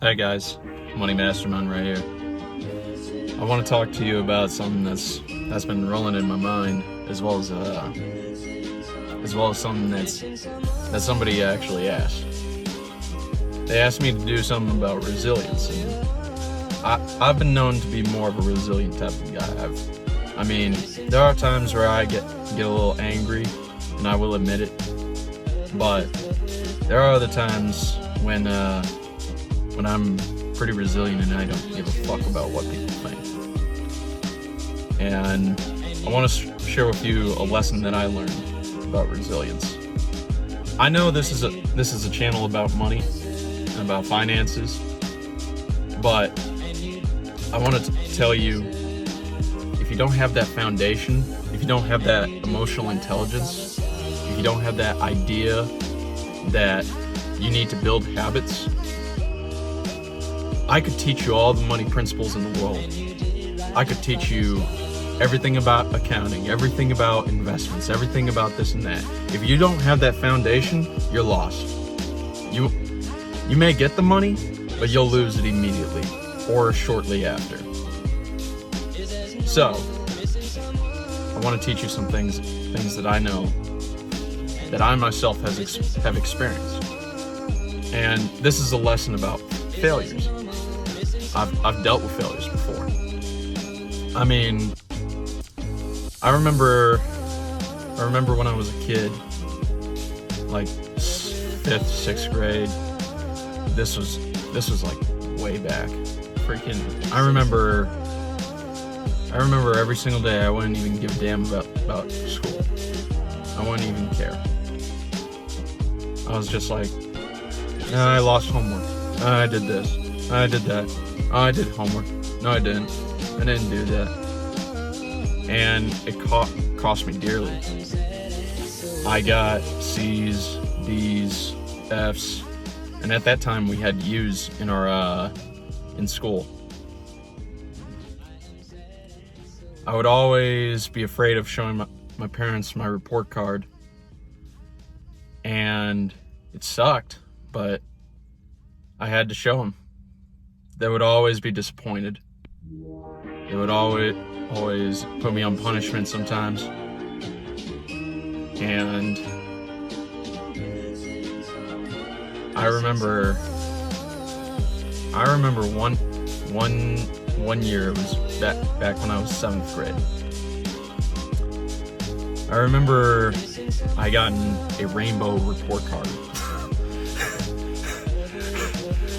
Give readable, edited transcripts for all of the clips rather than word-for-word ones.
Hey guys, Money Mastermind right here. I want to talk to you about something that's been rolling in my mind, as well as something that somebody actually asked. They asked me to do something about resilience, and I've been known to be more of a resilient type of guy. I mean, there are times where I get a little angry, and I will admit it. But there are other times when I'm pretty resilient and I don't give a fuck about what people think. And I want to share with you a lesson that I learned about resilience. I know this is a channel about money and about finances, but I want to tell you, if you don't have that foundation, if you don't have that emotional intelligence, if you don't have that idea that you need to build habits, I could teach you all the money principles in the world. I could teach you everything about accounting, everything about investments, everything about this and that. If you don't have that foundation, you're lost. You may get the money, but you'll lose it immediately or shortly after. So, I want to teach you some things that I know, that I myself have experienced. And this is a lesson about failures. I've dealt with failures before. I mean, I remember when I was a kid, like 5th, 6th grade. This was like way back. I remember every single day I wouldn't even give a damn about school. I wouldn't even care. I was just like, I lost homework. I did this. I did that. I did homework. No, I didn't. I didn't do that. And it cost me dearly. I got C's, D's, F's, and at that time we had U's in our in school. I would always be afraid of showing my parents my report card, and it sucked, but I had to show them. They would always be disappointed. They would always put me on punishment sometimes. And I remember one year, it was back when I was 7th grade. I remember I gotten a rainbow report card.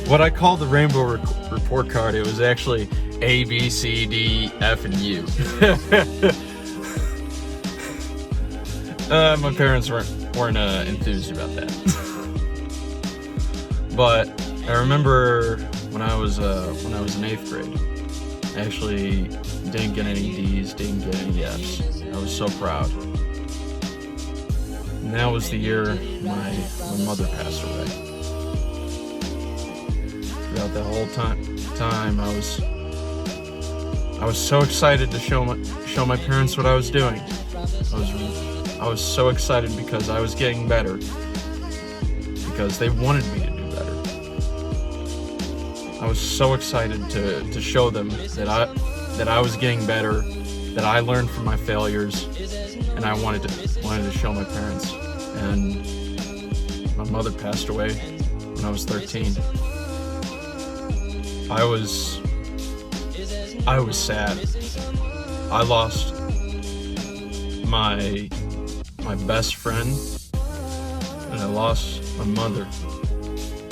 What I called the rainbow report card, it was actually A, B, C, D, F, and U. My parents weren't enthused about that. But I remember when I was in 8th grade, I actually didn't get any D's, didn't get any F's. I was so proud. And that was the year my mother passed away. Throughout that whole time, I was so excited to show my parents what I was doing. I was so excited because I was getting better, because they wanted me to do better. I was so excited to show them that I was getting better, that I learned from my failures, and I wanted to show my parents. And my mother passed away when I was 13. I was sad. I lost my best friend, and I lost my mother.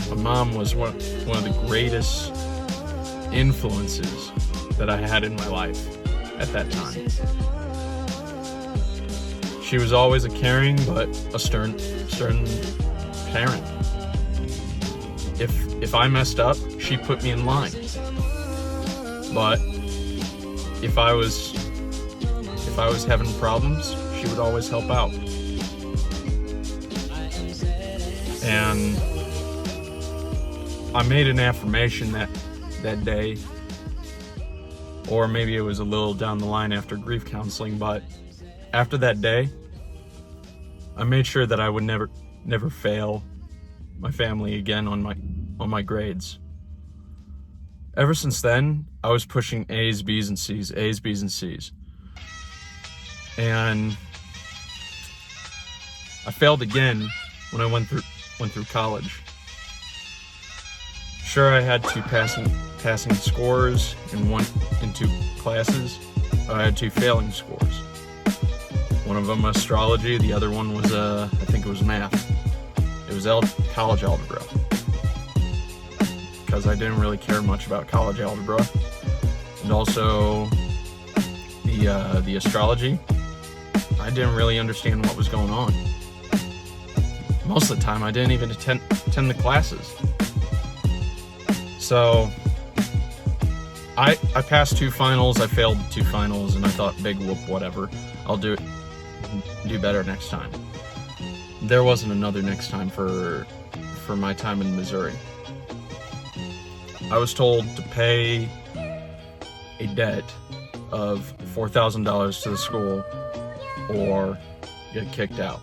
My mom was one of the greatest influences that I had in my life at that time. She was always a caring but a stern parent. If I messed up, she put me in line. But if I was having problems, she would always help out. And I made an affirmation that day, or maybe it was a little down the line after grief counseling, but after that day, I made sure that I would never fail my family again on my grades. ever since then, I was pushing A's, B's, and C's, A's, B's, and C's. And I failed again when I went through college. Sure, I had two passing scores in two classes. I had two failing scores. One of them astrology, the other one was I think it was math. It was college algebra. Because I didn't really care much about college algebra. And also the astrology, I didn't really understand what was going on. Most of the time I didn't even attend the classes. So I passed two finals, I failed two finals, and I thought, big whoop, whatever. I'll do better next time. There wasn't another next time for my time in Missouri. I was told to pay a debt of $4,000 to the school or get kicked out.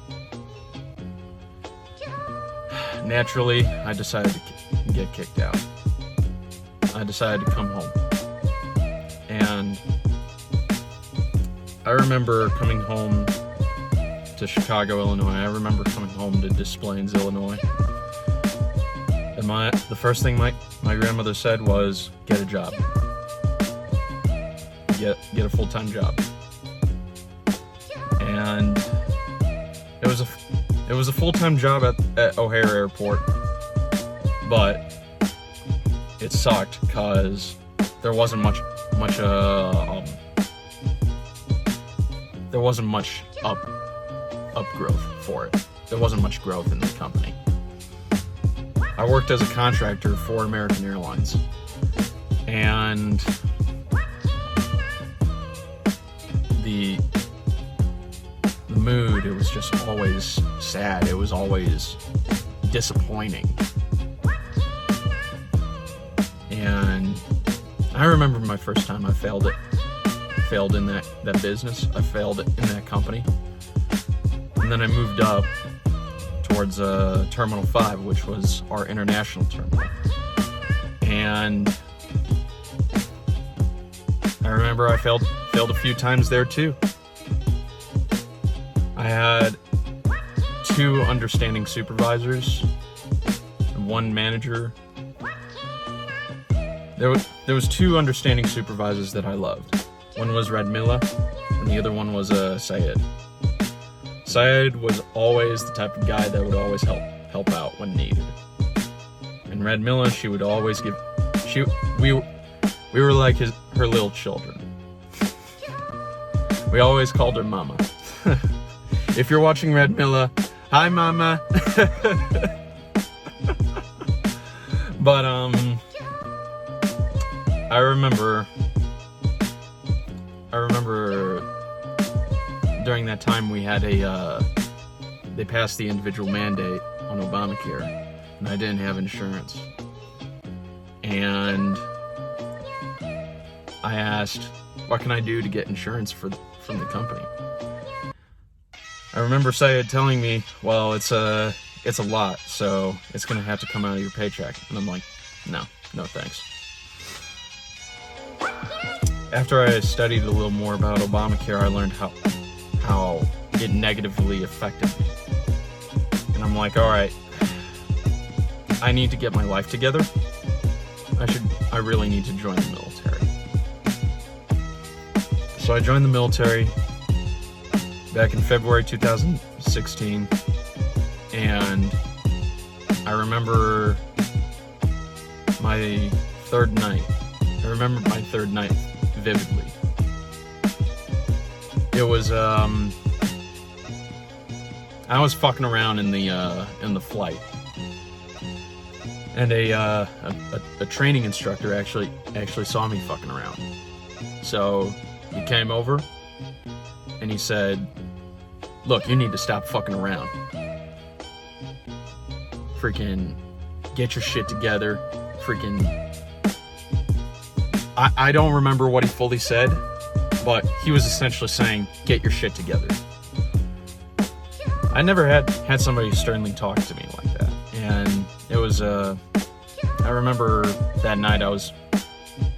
Naturally, I decided to get kicked out. I decided to come home. And I remember coming home to Chicago, Illinois. I remember coming home to Des Plaines, Illinois. And the first thing my grandmother said was, get a job. Get a full-time job. And it was a full-time job at O'Hare Airport, but it sucked because there wasn't much up growth for it. There wasn't much growth in the company. I worked as a contractor for American Airlines, and the mood, it was just always sad. It was always disappointing. And I remember my first time I failed in that business. I failed in that company. And then I moved up towards Terminal 5, which was our international terminal. And I remember I failed a few times there too. I had two understanding supervisors and one manager. There was two understanding supervisors that I loved. One was Radmila, and the other one was Syed. Syed was always the type of guy that would always help out when needed. And Radmila, she would always give. We were like her little children. We always called her Mama. If you're watching Radmila, hi Mama. But I remember during that time we had they passed the individual mandate on Obamacare, and I didn't have insurance. And I asked, what can I do to get insurance from the company? I remember Syed telling me, well, it's a lot, so it's gonna have to come out of your paycheck. And I'm like, no thanks. After I studied a little more about Obamacare, I learned how it negatively affected me. And I'm like, all right, I need to get my life together. I really need to join the military. So I joined the military back in February 2016, and I remember my third night. Vividly. It was I was fucking around in the flight, and a training instructor actually saw me fucking around. So he came over and he said, look, you need to stop fucking around. Freaking get your shit together. Freaking I don't remember what he fully said, but he was essentially saying, get your shit together. I never had somebody sternly talk to me like that. And it was, I remember that night I was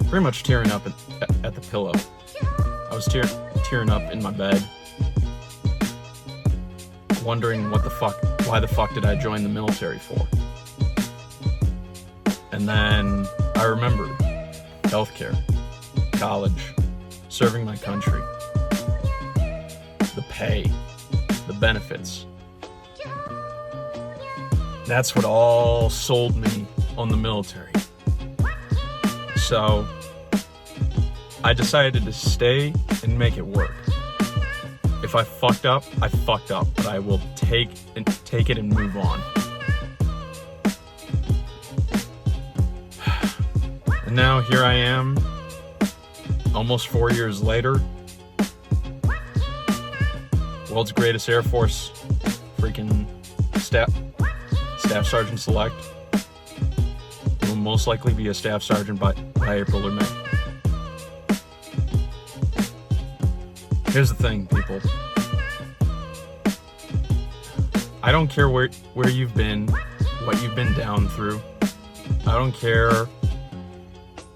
pretty much tearing up at the pillow. I was tearing up in my bed, wondering why the fuck did I join the military for? And then I remembered healthcare, college, serving my country, the pay, the benefits. That's what all sold me on the military. So I decided to stay and make it work. If I fucked up, I fucked up, but I will take it and move on. And now here I am, almost 4 years later, world's greatest Air Force freaking Staff Sergeant Select. Will most likely be a Staff Sergeant by April or May. Here's the thing, people. I don't care where you've been, what you've been down through. I don't care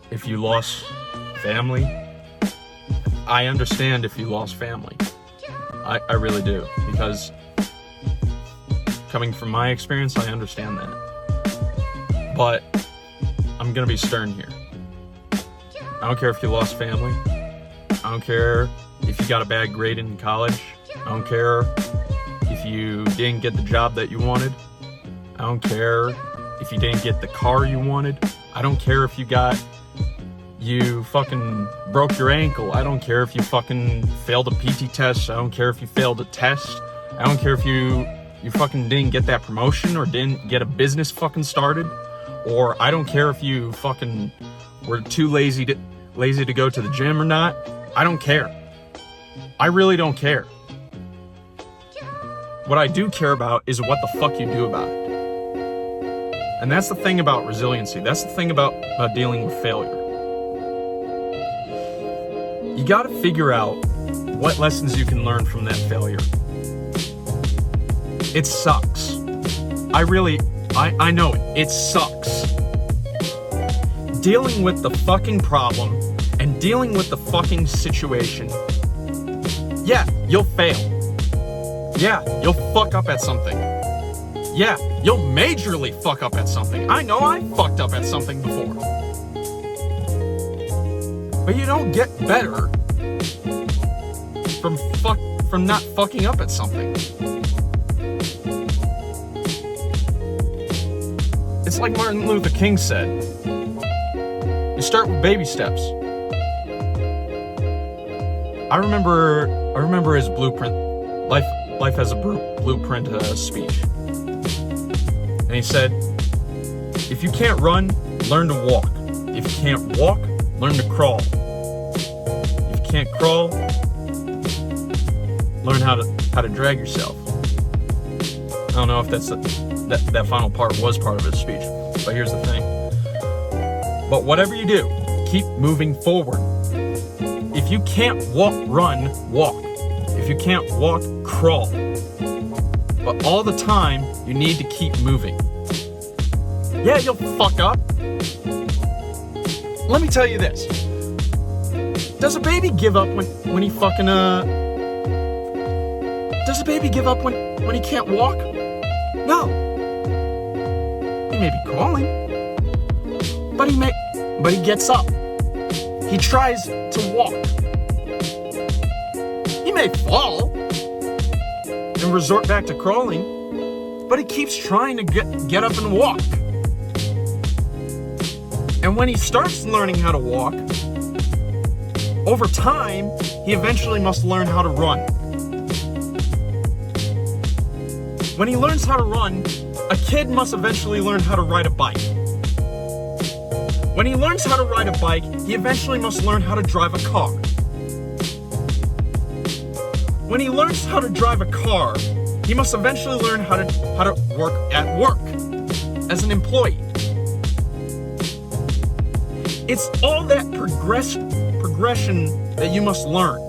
if you lost family. I understand if you lost family. I really do, because coming from my experience, I understand that. But I'm gonna be stern here. I don't care if you lost family. I don't care if you got a bad grade in college. I don't care if you didn't get the job that you wanted. I don't care if you didn't get the car you wanted. I don't care if you fucking broke your ankle. I don't care if you fucking failed a PT test. I don't care if you failed a test. I don't care if you fucking didn't get that promotion or didn't get a business fucking started. Or I don't care if you fucking were too lazy to go to the gym or not. I don't care. I really don't care. What I do care about is what the fuck you do about it. And that's the thing about resiliency. That's the thing about dealing with failure. You gotta figure out what lessons you can learn from that failure. It sucks. I know it. It sucks. Dealing with the fucking problem and dealing with the fucking situation. Yeah, you'll fail. Yeah, you'll fuck up at something. Yeah, you'll majorly fuck up at something. I know I fucked up at something before. But you don't get better from not fucking up at something. It's like Martin Luther King said. You start with baby steps. I remember his blueprint, life has a blueprint speech. And he said, if you can't run, learn to walk. If you can't walk, learn to crawl. If you can't crawl, learn how to drag yourself. I don't know if that final part was part of his speech, but here's the thing. But whatever you do, keep moving forward. If you can't run, walk. If you can't walk, crawl. But all the time, you need to keep moving. Yeah, you'll fuck up. Let me tell you this. Does a baby give up when he fucking Does a baby give up when he can't walk? No. He may be crawling, but he gets up. He tries to walk. He may fall and resort back to crawling, but he keeps trying to get up and walk. And when he starts learning how to walk, over time, he eventually must learn how to run. When he learns how to run, a kid must eventually learn how to ride a bike. When he learns how to ride a bike, he eventually must learn how to drive a car. When he learns how to drive a car, he must eventually learn how to work at work as an employee. It's all that progression that you must learn.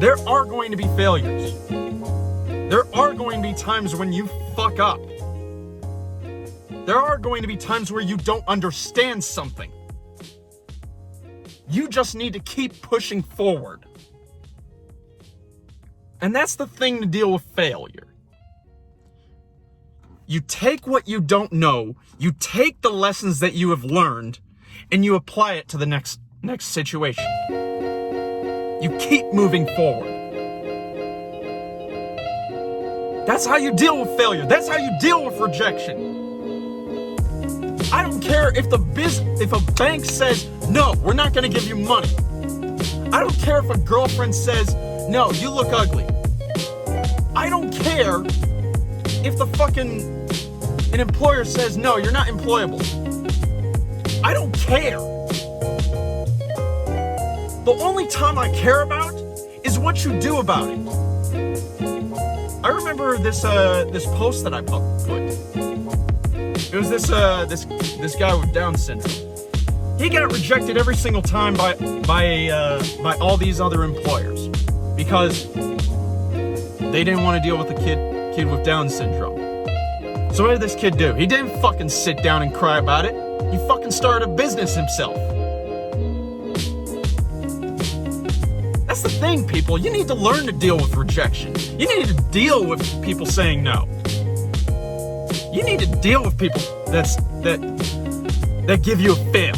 There are going to be failures. There are going to be times when you fuck up. There are going to be times where you don't understand something. You just need to keep pushing forward. And that's the thing to deal with failure. You take what you don't know, you take the lessons that you have learned, and you apply it to the next situation. You keep moving forward. That's how you deal with failure. That's how you deal with rejection. I don't care if a bank says, no, we're not going to give you money. I don't care if a girlfriend says, no, you look ugly. I don't care if an employer says, no, you're not employable. I don't care. The only time I care about is what you do about it. I remember this post that I put. It was this guy with Down syndrome. He got rejected every single time by all these other employers because they didn't want to deal with a kid with Down syndrome. So what did this kid do? He didn't fucking sit down and cry about it. He fucking started a business himself. That's the thing, people. You need to learn to deal with rejection. You need to deal with people saying no. You need to deal with people that give you a fail.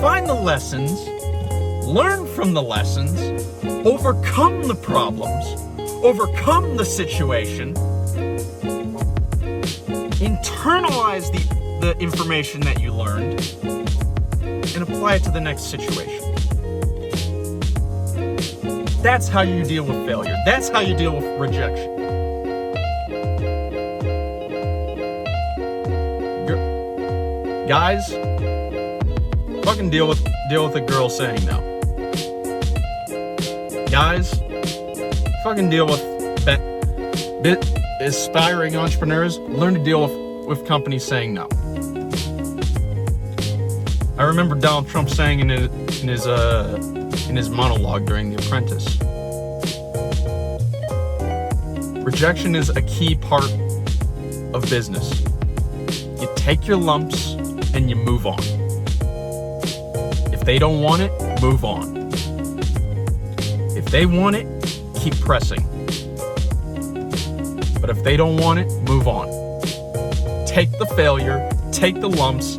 Find the lessons, learn from the lessons, overcome the problems, overcome the situation, internalize the information that you learned, and apply it to the next situation. That's how you deal with failure. That's how you deal with rejection. Guys, fucking deal with a girl saying no. Guys, fucking deal with aspiring entrepreneurs. Learn to deal with companies saying no. I remember Donald Trump saying in his monologue during The Apprentice, rejection is a key part of business. You take your lumps and you move on. If they don't want it, move on. If they want it, keep pressing. But if they don't want it, move on. Take the failure, take the lumps,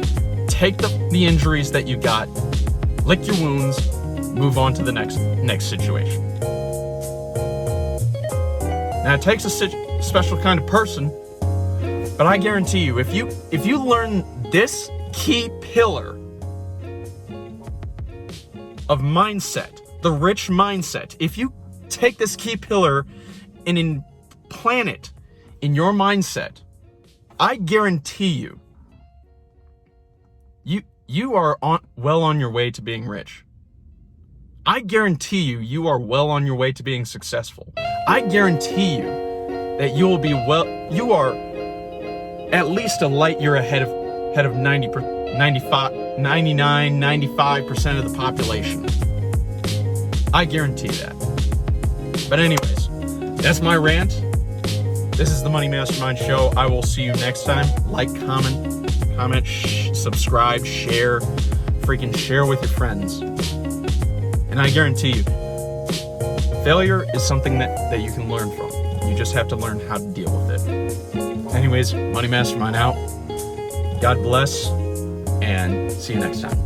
take the injuries that you got, lick your wounds, move on to the next situation. Now it takes a special kind of person, but I guarantee you, if you learn this key pillar of mindset, the rich mindset, if you take this key pillar and implant it in your mindset, I guarantee you are well on your way to being rich. I guarantee you are well on your way to being successful. I guarantee you that you are at least a light year ahead of 95% of the population. I guarantee that. But anyways, that's my rant. This is the Money Mastermind Show. I will see you next time. Like, comment, subscribe, share. Freaking share with your friends. And I guarantee you, failure is something that you can learn from. You just have to learn how to deal with it. Anyways, Money Mastermind out. God bless, and see you next time.